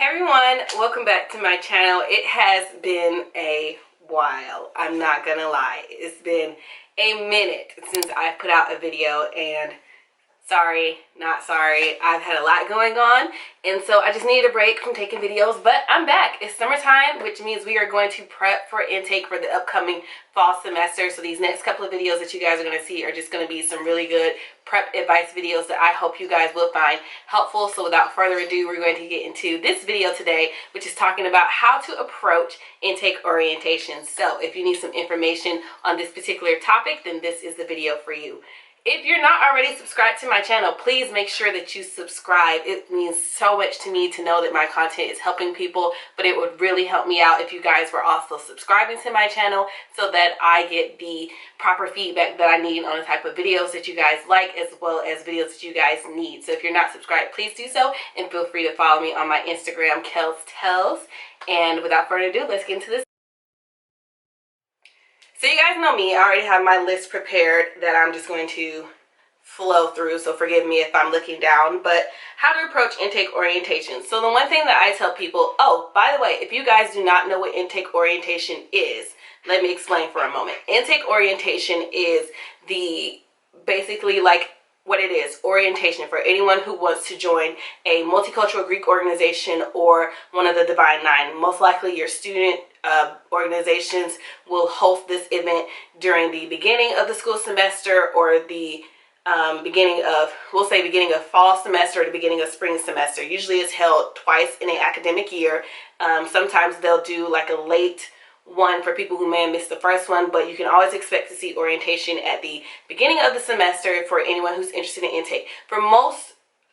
Hey everyone, welcome back to my channel. It has been a while, I'm not gonna lie. It's been a minute since I put out a video, and sorry, not sorry. I've had a lot going on, and so I just needed a break from taking videos, but I'm back. It's summertime, which means we are going to prep for intake for the upcoming fall semester. So these next couple of videos that you guys are going to see are just going to be some really good prep advice videos that I hope you guys will find helpful. So without further ado, we're going to get into this video today, which is talking about how to approach intake orientation. So if you need some information on this particular topic, then this is the video for you. If you're not already subscribed to my channel, please make sure that you subscribe. It means so much to me to know that my content is helping people, but it would really help me out if you guys were also subscribing to my channel so that I get the proper feedback that I need on the type of videos that you guys like, as well as videos that you guys need. So if you're not subscribed, please do so, and feel free to follow me on my Instagram, KelsTells. And without further ado, let's get into this. So you guys know me, I already have my list prepared that I'm just going to flow through, so forgive me if I'm looking down. But how to approach intake orientation. So the one thing that I tell people, oh, by the way, if you guys do not know what intake orientation is, let me explain for a moment. Intake orientation is basically like what it is, orientation for anyone who wants to join a multicultural Greek organization or one of the Divine Nine. Most likely your student organizations will host this event during the beginning of the school semester, or the beginning of fall semester, or the beginning of spring semester. Usually it's held twice in an academic year. Sometimes they'll do like a late one for people who may have missed the first one, but you can always expect to see orientation at the beginning of the semester for anyone who's interested in intake. For most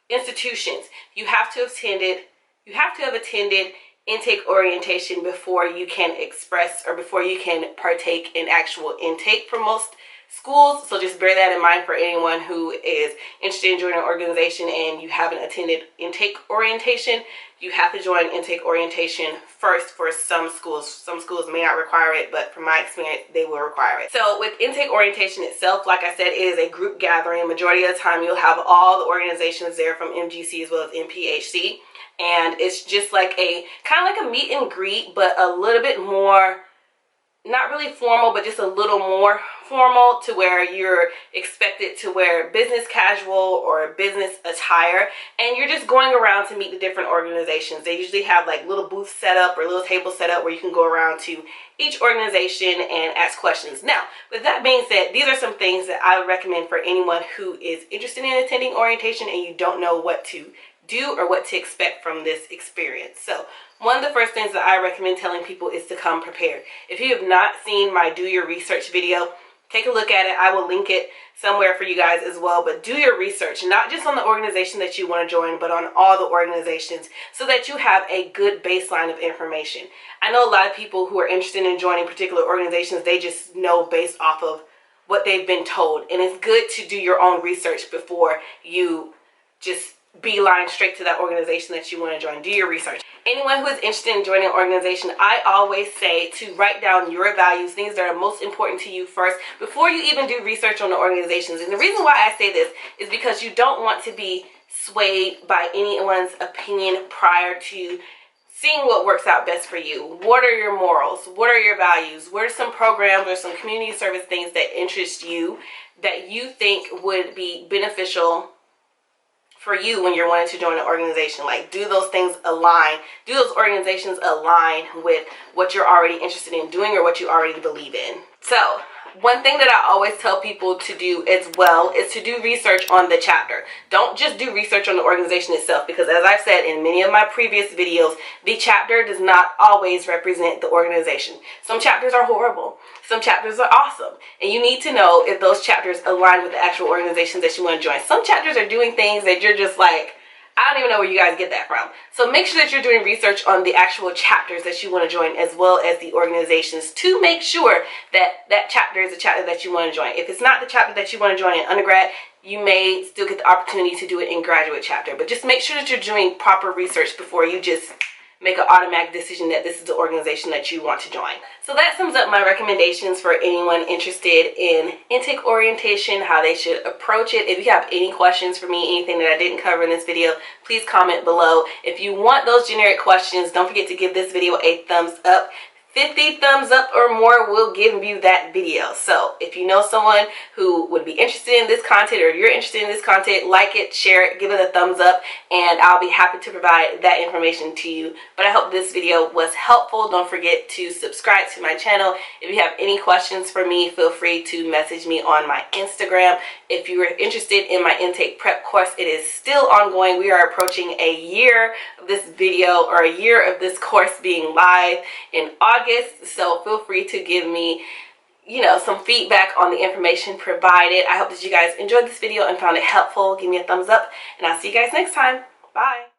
institutions, you have to have attended intake orientation before you can express, or before you can partake in actual intake for most schools. So just bear that in mind for anyone who is interested in joining an organization and you haven't attended intake orientation. You have to join intake orientation first for some schools. Some schools may not require it, but from my experience, they will require it. So with intake orientation itself, like I said, it is a group gathering. Majority of the time, you'll have all the organizations there from MGC as well as MPHC. And it's just like a kind of like a meet and greet, but a little bit more, not really formal, but just a little more formal, to where you're expected to wear business casual or business attire, and you're just going around to meet the different organizations. They usually have like little booths set up or little tables set up where you can go around to each organization and ask questions. Now, with that being said, these are some things that I would recommend for anyone who is interested in attending orientation and you don't know what to do or what to expect from this experience. So one of the first things that I recommend telling people is to come prepared. If you have not seen my do your research video, take a look at it. I will link it somewhere for you guys as well. But do your research, not just on the organization that you want to join, but on all the organizations, so that you have a good baseline of information. I know a lot of people who are interested in joining particular organizations, they just know based off of what they've been told. And it's good to do your own research before you just beeline straight to that organization that you want to join. Do your research. Anyone who is interested in joining an organization, I always say to write down your values, things that are most important to you first, before you even do research on the organizations. And the reason why I say this is because you don't want to be swayed by anyone's opinion prior to seeing what works out best for you. What are your morals? What are your values? What are some programs or some community service things that interest you, that you think would be beneficial for you when you're wanting to join an organization? Like, do those things align? Do those organizations align with what you're already interested in doing or what you already believe in? So one thing that I always tell people to do as well is to do research on the chapter. Don't just do research on the organization itself, because as I've said in many of my previous videos, the chapter does not always represent the organization. Some chapters are horrible. Some chapters are awesome. And you need to know if those chapters align with the actual organizations that you want to join. Some chapters are doing things that you're just like, I don't even know where you guys get that from. So make sure that you're doing research on the actual chapters that you want to join, as well as the organizations, to make sure that that chapter is a chapter that you want to join. If it's not the chapter that you want to join in undergrad, you may still get the opportunity to do it in graduate chapter. But just make sure that you're doing proper research before you just make an automatic decision that this is the organization that you want to join. So that sums up my recommendations for anyone interested in intake orientation, how they should approach it. If you have any questions for me, anything that I didn't cover in this video, please comment below. If you want those generic questions, don't forget to give this video a thumbs up. 50 thumbs up or more will give you that video. So if you know someone who would be interested in this content, or if you're interested in this content, like it, share it, give it a thumbs up, and I'll be happy to provide that information to you. But I hope this video was helpful. Don't forget to subscribe to my channel. If you have any questions for me, feel free to message me on my Instagram. If you are interested in my intake prep course, it is still ongoing. We are approaching a year of this video, or a year of this course being live in August. So feel free to give me, some feedback on the information provided. I hope that you guys enjoyed this video and found it helpful. Give me a thumbs up, and I'll see you guys next time. Bye.